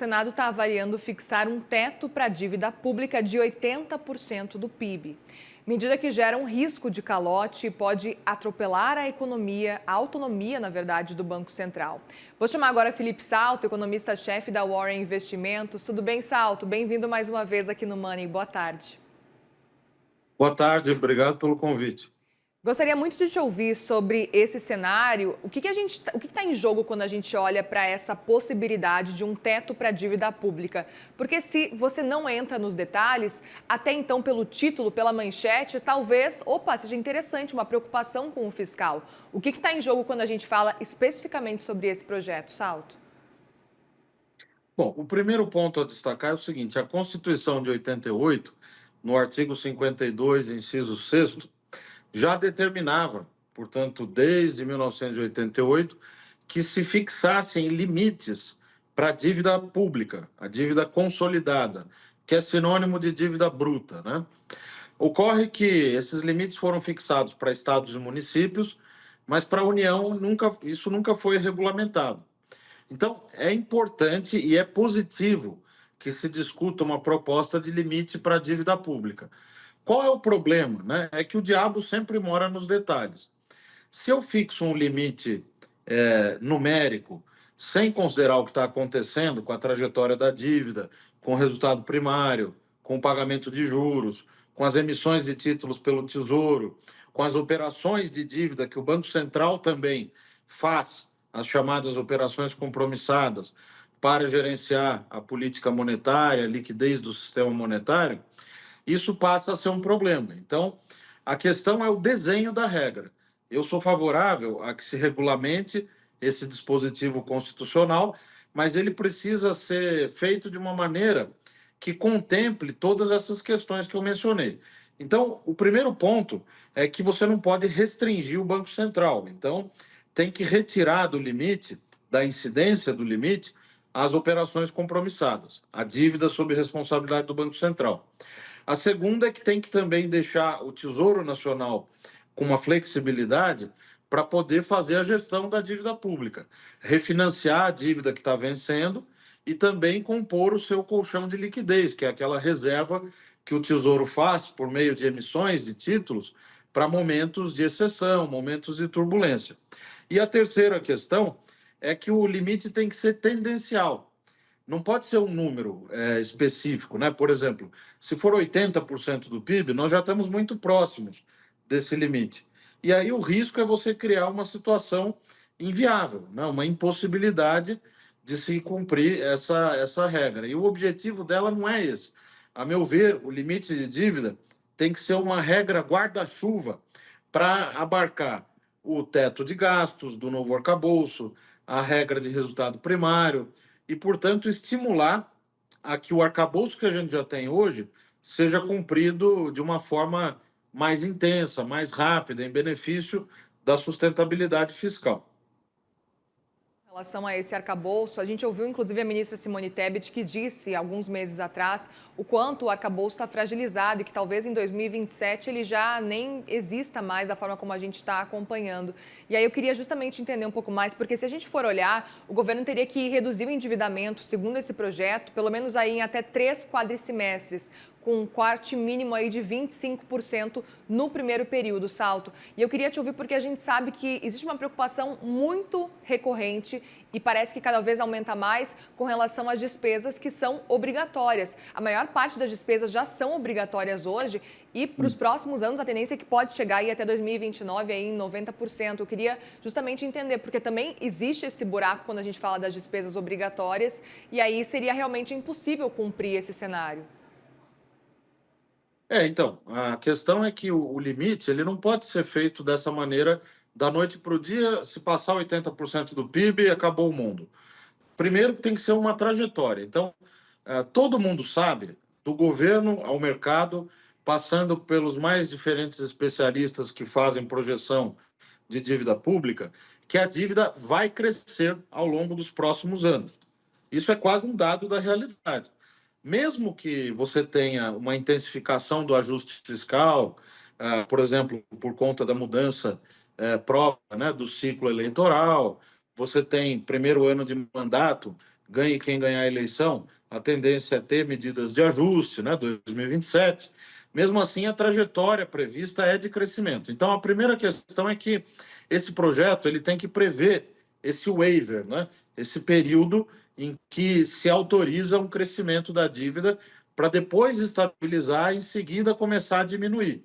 O Senado está avaliando fixar um teto para a dívida pública de 80% do PIB. Medida que gera um risco de calote e pode atropelar a economia, a autonomia, na verdade, do Banco Central. Vou chamar agora Felipe Salto, economista-chefe da Warren Investimentos. Tudo bem, Salto? Bem-vindo mais uma vez aqui no Money. Boa tarde. Boa tarde, obrigado pelo convite. Gostaria muito de te ouvir sobre esse cenário. O que está em jogo quando a gente olha para essa possibilidade de um teto para a dívida pública? Porque se você não entra nos detalhes, até então pelo título, pela manchete, talvez, seja interessante, uma preocupação com o fiscal. O que está em jogo quando a gente fala especificamente sobre esse projeto, Salto? Bom, o primeiro ponto a destacar é o seguinte: a Constituição de 88, no artigo 52, inciso 6º, já determinava, portanto, desde 1988, que se fixassem limites para a dívida pública, a dívida consolidada, que é sinônimo de dívida bruta, né? Ocorre que esses limites foram fixados para estados e municípios, mas para a União isso nunca foi regulamentado. Então, é importante e é positivo que se discuta uma proposta de limite para a dívida pública. Qual é o problema, né? É que o diabo sempre mora nos detalhes. Se eu fixo um limite numérico, sem considerar o que está acontecendo com a trajetória da dívida, com o resultado primário, com o pagamento de juros, com as emissões de títulos pelo Tesouro, com as operações de dívida que o Banco Central também faz, as chamadas operações compromissadas, para gerenciar a política monetária, a liquidez do sistema monetário, isso passa a ser um problema. Então, a questão é o desenho da regra. Eu sou favorável a que se regulamente esse dispositivo constitucional, mas ele precisa ser feito de uma maneira que contemple todas essas questões que eu mencionei. Então, o primeiro ponto é que você não pode restringir o Banco Central. Então, tem que retirar do limite, da incidência do limite, as operações compromissadas, a dívida sob responsabilidade do Banco Central. A segunda é que tem que também deixar o Tesouro Nacional com uma flexibilidade para poder fazer a gestão da dívida pública, refinanciar a dívida que está vencendo e também compor o seu colchão de liquidez, que é aquela reserva que o Tesouro faz por meio de emissões de títulos para momentos de exceção, momentos de turbulência. E a terceira questão é que o limite tem que ser tendencial. Não pode ser um número específico, né? Por exemplo, se for 80% do PIB, nós já estamos muito próximos desse limite. E aí o risco é você criar uma situação inviável, né? Uma impossibilidade de se cumprir essa regra. E o objetivo dela não é esse. A meu ver, o limite de dívida tem que ser uma regra guarda-chuva para abarcar o teto de gastos do novo arcabouço, a regra de resultado primário, e, portanto, estimular a que o arcabouço que a gente já tem hoje seja cumprido de uma forma mais intensa, mais rápida, em benefício da sustentabilidade fiscal. Em relação a esse arcabouço, a gente ouviu inclusive a ministra Simone Tebet que disse alguns meses atrás o quanto o arcabouço está fragilizado e que talvez em 2027 ele já nem exista mais da forma como a gente está acompanhando. E aí eu queria justamente entender um pouco mais, porque se a gente for olhar, o governo teria que reduzir o endividamento, segundo esse projeto, pelo menos aí em até 3 quadricimestres, com um corte mínimo aí de 25% no primeiro período, Salto. E eu queria te ouvir porque a gente sabe que existe uma preocupação muito recorrente e parece que cada vez aumenta mais com relação às despesas que são obrigatórias. A maior parte das despesas já são obrigatórias hoje e para os próximos anos a tendência é que pode chegar aí até 2029 aí em 90%. Eu queria justamente entender, porque também existe esse buraco quando a gente fala das despesas obrigatórias e aí seria realmente impossível cumprir esse cenário. Então, a questão é que o limite ele não pode ser feito dessa maneira da noite para o dia, se passar 80% do PIB, acabou o mundo. Primeiro, tem que ser uma trajetória. Então, todo mundo sabe, do governo ao mercado, passando pelos mais diferentes especialistas que fazem projeção de dívida pública, que a dívida vai crescer ao longo dos próximos anos. Isso é quase um dado da realidade. Mesmo que você tenha uma intensificação do ajuste fiscal, por exemplo, por conta da mudança própria, né, do ciclo eleitoral, você tem primeiro ano de mandato ganhe quem ganhar a eleição, a tendência é ter medidas de ajuste, né, 2027. Mesmo assim, a trajetória prevista é de crescimento. Então, a primeira questão é que esse projeto ele tem que prever esse waiver, né, esse período em que se autoriza um crescimento da dívida para depois estabilizar e, em seguida, começar a diminuir.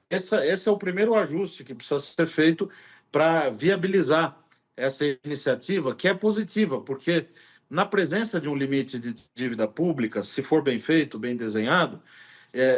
Esse é o primeiro ajuste que precisa ser feito para viabilizar essa iniciativa, que é positiva, porque na presença de um limite de dívida pública, se for bem feito, bem desenhado,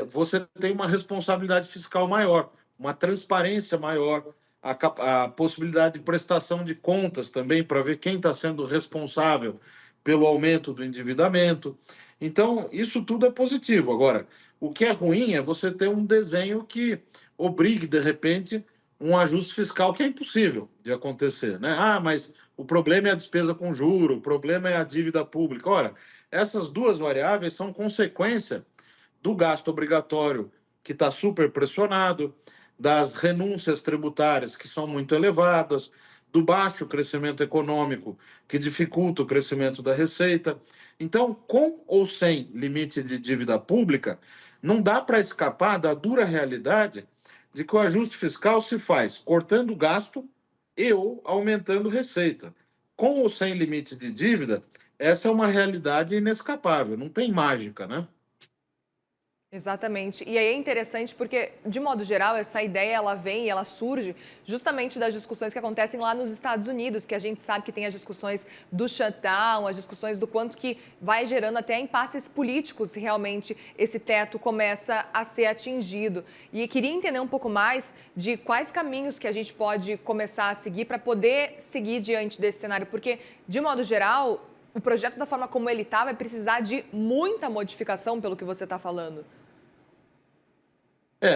você tem uma responsabilidade fiscal maior, uma transparência maior, a possibilidade de prestação de contas também para ver quem está sendo responsável pelo aumento do endividamento. Então, isso tudo é positivo. Agora, o que é ruim é você ter um desenho que obrigue, de repente, um ajuste fiscal que é impossível de acontecer, né? Ah, mas o problema é a despesa com juro, o problema é a dívida pública. Ora, essas duas variáveis são consequência do gasto obrigatório, que está super pressionado, das renúncias tributárias, que são muito elevadas, do baixo crescimento econômico, que dificulta o crescimento da receita. Então, com ou sem limite de dívida pública, não dá para escapar da dura realidade de que o ajuste fiscal se faz cortando gasto e ou aumentando receita. Com ou sem limite de dívida, essa é uma realidade inescapável, não tem mágica, né? Exatamente. E aí é interessante porque, de modo geral, essa ideia ela vem e ela surge justamente das discussões que acontecem lá nos Estados Unidos, que a gente sabe que tem as discussões do shutdown, as discussões do quanto que vai gerando até impasses políticos se realmente esse teto começa a ser atingido. E queria entender um pouco mais de quais caminhos que a gente pode começar a seguir para poder seguir diante desse cenário, porque, de modo geral, o projeto da forma como ele está vai precisar de muita modificação, pelo que você está falando.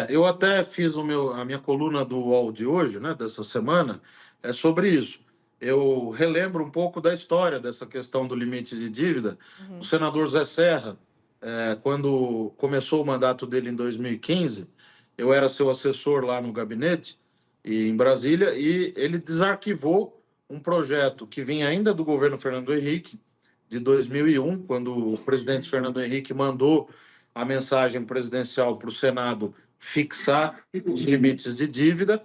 Eu até fiz a minha coluna do UOL de hoje, né, dessa semana, é sobre isso. Eu relembro um pouco da história dessa questão do limite de dívida. O senador Zé Serra, quando começou o mandato dele em 2015, eu era seu assessor lá no gabinete, em Brasília, e ele desarquivou um projeto que vinha ainda do governo Fernando Henrique, de 2001, quando o presidente Fernando Henrique mandou a mensagem presidencial para o Senado fixar os limites de dívida.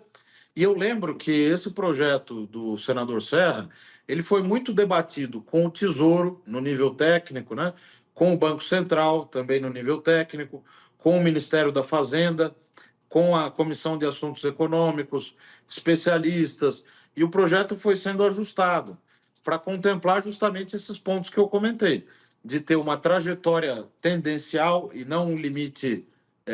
E eu lembro que esse projeto do senador Serra, ele foi muito debatido com o Tesouro no nível técnico, né? Com o Banco Central também no nível técnico, com o Ministério da Fazenda, com a Comissão de Assuntos Econômicos, especialistas, e o projeto foi sendo ajustado para contemplar justamente esses pontos que eu comentei, de ter uma trajetória tendencial e não um limite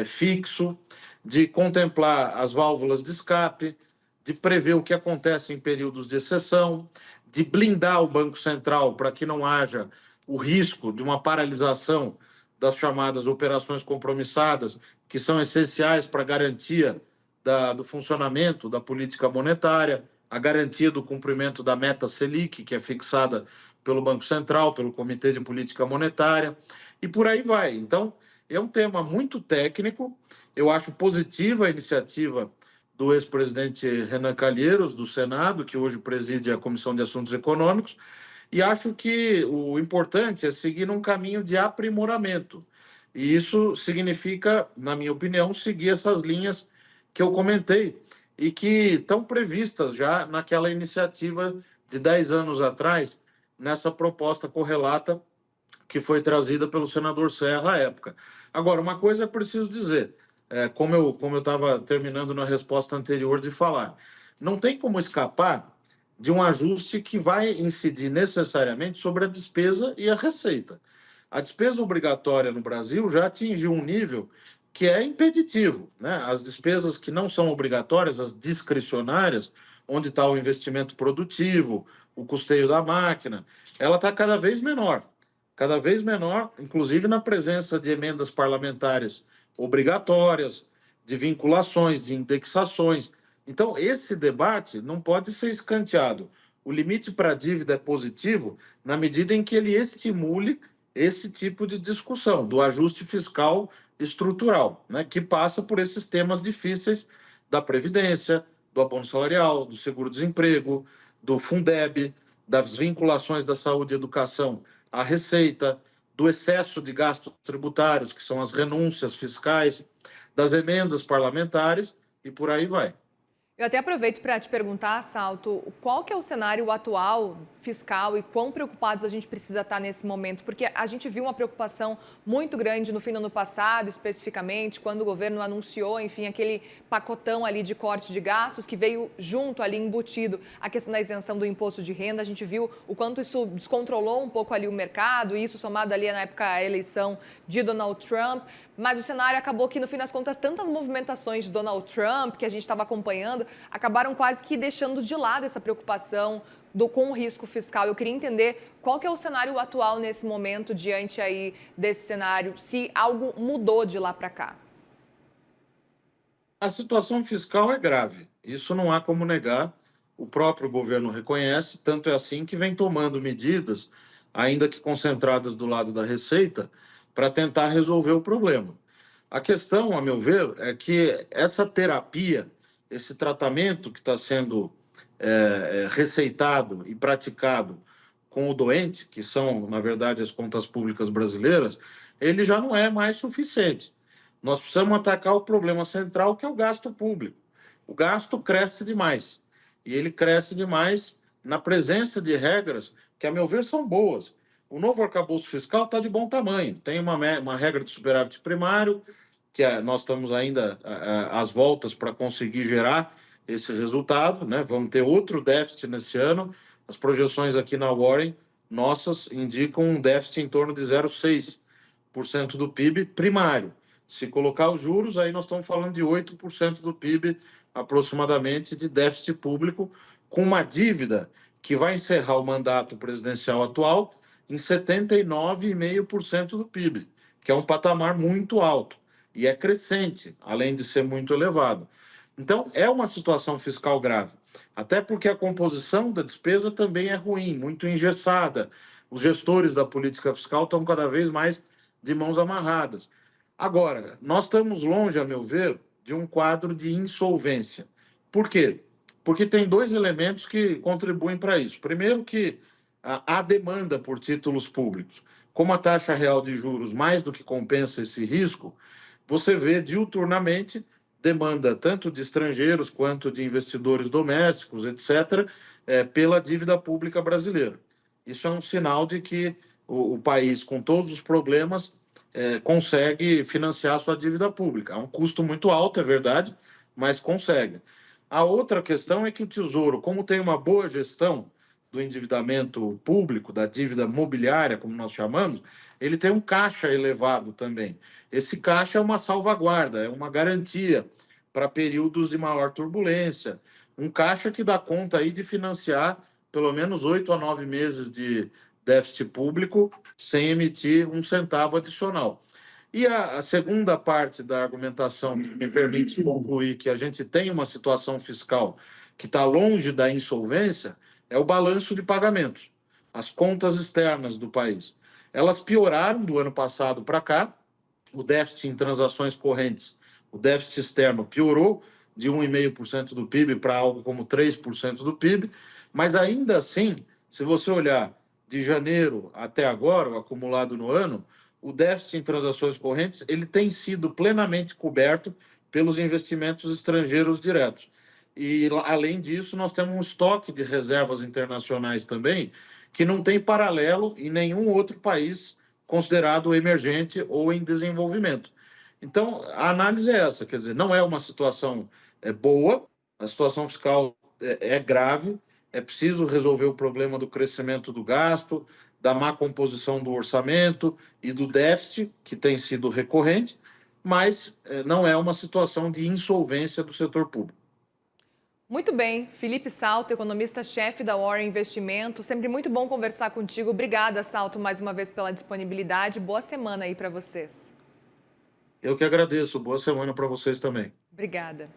fixo, de contemplar as válvulas de escape, de prever o que acontece em períodos de exceção, de blindar o Banco Central para que não haja o risco de uma paralisação das chamadas operações compromissadas, que são essenciais para a garantia do funcionamento da política monetária, a garantia do cumprimento da meta Selic, que é fixada pelo Banco Central, pelo Comitê de Política Monetária, e por aí vai. Então, é um tema muito técnico. Eu acho positiva a iniciativa do ex-presidente Renan Calheiros, do Senado, que hoje preside a Comissão de Assuntos Econômicos, e acho que o importante é seguir num caminho de aprimoramento. E isso significa, na minha opinião, seguir essas linhas que eu comentei e que estão previstas já naquela iniciativa de 10 anos atrás, nessa proposta correlata que foi trazida pelo senador Serra à época. Agora, uma coisa é preciso dizer, como eu estava terminando na resposta anterior de falar, não tem como escapar de um ajuste que vai incidir necessariamente sobre a despesa e a receita. A despesa obrigatória no Brasil já atingiu um nível que é impeditivo, né? As despesas que não são obrigatórias, as discricionárias, onde está o investimento produtivo, o custeio da máquina, ela está cada vez menor, inclusive na presença de emendas parlamentares obrigatórias, de vinculações, de indexações. Então, esse debate não pode ser escanteado. O limite para a dívida é positivo na medida em que ele estimule esse tipo de discussão do ajuste fiscal estrutural, né, que passa por esses temas difíceis da Previdência, do abono salarial, do seguro-desemprego, do Fundeb, das vinculações da saúde e educação à receita, do excesso de gastos tributários, que são as renúncias fiscais, das emendas parlamentares e por aí vai. Eu até aproveito para te perguntar, Salto, qual que é o cenário atual fiscal e quão preocupados a gente precisa estar nesse momento? Porque a gente viu uma preocupação muito grande no fim do ano passado, especificamente, quando o governo anunciou, enfim, aquele pacotão ali de corte de gastos que veio junto ali embutido a questão da isenção do imposto de renda. A gente viu o quanto isso descontrolou um pouco ali o mercado, e isso somado ali na época à eleição de Donald Trump. Mas o cenário acabou que, no fim das contas, tantas movimentações de Donald Trump que a gente estava acompanhando acabaram quase que deixando de lado essa preocupação com o risco fiscal. Eu queria entender qual que é o cenário atual nesse momento, diante aí desse cenário, se algo mudou de lá para cá. A situação fiscal é grave, isso não há como negar, o próprio governo reconhece, tanto é assim que vem tomando medidas, ainda que concentradas do lado da Receita, para tentar resolver o problema. A questão, a meu ver, é que essa terapia, esse tratamento que está sendo receitado e praticado com o doente, que são, na verdade, as contas públicas brasileiras, ele já não é mais suficiente. Nós precisamos atacar o problema central, que é o gasto público. O gasto cresce demais. E ele cresce demais na presença de regras que, a meu ver, são boas. O novo arcabouço fiscal está de bom tamanho. Tem uma regra de superávit primário, que nós estamos ainda às voltas para conseguir gerar esse resultado, né? Vamos ter outro déficit nesse ano. As projeções aqui na Warren, nossas, indicam um déficit em torno de 0,6% do PIB primário. Se colocar os juros, aí nós estamos falando de 8% do PIB, aproximadamente, de déficit público, com uma dívida que vai encerrar o mandato presidencial atual em 79,5% do PIB, que é um patamar muito alto e é crescente, além de ser muito elevado. Então, é uma situação fiscal grave, até porque a composição da despesa também é ruim, muito engessada. Os gestores da política fiscal estão cada vez mais de mãos amarradas. Agora, nós estamos longe, a meu ver, de um quadro de insolvência. Por quê? Porque tem dois elementos que contribuem para isso. Primeiro, que há demanda por títulos públicos. Como a taxa real de juros mais do que compensa esse risco, você vê diuturnamente demanda tanto de estrangeiros quanto de investidores domésticos, etc., pela dívida pública brasileira. Isso é um sinal de que o país, com todos os problemas, consegue financiar a sua dívida pública. É um custo muito alto, é verdade, mas consegue. A outra questão é que o Tesouro, como tem uma boa gestão do endividamento público, da dívida mobiliária, como nós chamamos, ele tem um caixa elevado também. Esse caixa é uma salvaguarda, é uma garantia para períodos de maior turbulência. Um caixa que dá conta aí de financiar pelo menos 8 a 9 meses de déficit público sem emitir um centavo adicional. E a segunda parte da argumentação que me permite concluir que a gente tem uma situação fiscal que está longe da insolvência é o balanço de pagamentos, as contas externas do país. Elas pioraram do ano passado para cá, o déficit em transações correntes, o déficit externo piorou de 1,5% do PIB para algo como 3% do PIB, mas ainda assim, se você olhar de janeiro até agora, o acumulado no ano, o déficit em transações correntes ele tem sido plenamente coberto pelos investimentos estrangeiros diretos. E, além disso, nós temos um estoque de reservas internacionais também, que não tem paralelo em nenhum outro país considerado emergente ou em desenvolvimento. Então, a análise é essa, quer dizer, não é uma situação boa, a situação fiscal é grave, é preciso resolver o problema do crescimento do gasto, da má composição do orçamento e do déficit, que tem sido recorrente, mas não é uma situação de insolvência do setor público. Muito bem, Felipe Salto, economista-chefe da Warren Investimento. Sempre muito bom conversar contigo. Obrigada, Salto, mais uma vez pela disponibilidade. Boa semana aí para vocês. Eu que agradeço. Boa semana para vocês também. Obrigada.